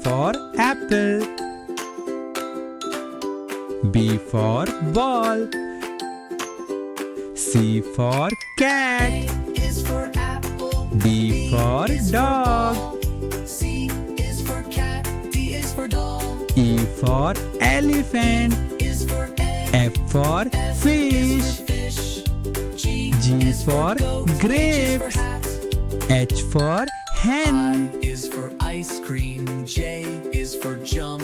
for apple. B for ball. C for cat. A is for apple. D for dog. C is for cat. D is for dog. E for elephant. Is for egg. F for fish. Fish. G for grape. Hat. H for hen. I is for ice cream. J is for jump.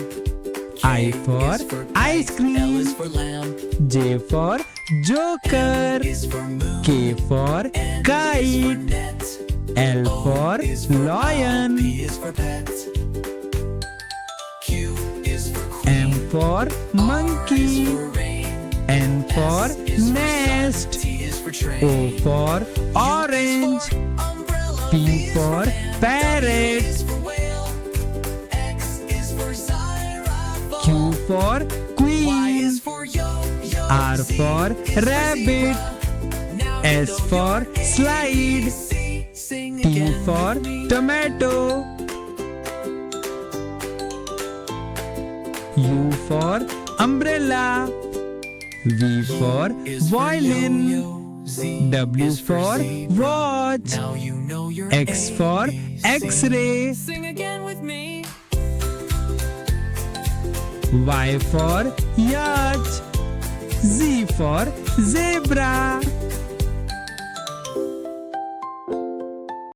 I for is for ice kite. cream. L is for lamp. J for joker. Is for moon. K for N is for kite. net. L for is for lion. P is for pet. Q is for queen. M for R is monkey. for rain. N for S is for nest. sun. T is for train. O for orange. U is for umbrella. P for fan. parrot. W is for whale. X is for xylophone. Q for Y queen. is for yo-yo. R Z for is for rabbit. zebra. Now you S know for your slide. ABC. Sing T again for with me. tomato. U for umbrella. V for Is for violin. yo-yo. Z W is for zebra. watch. Now you know your X for ABC. X-ray. Sing again with me. Y for yacht. Z for zebra.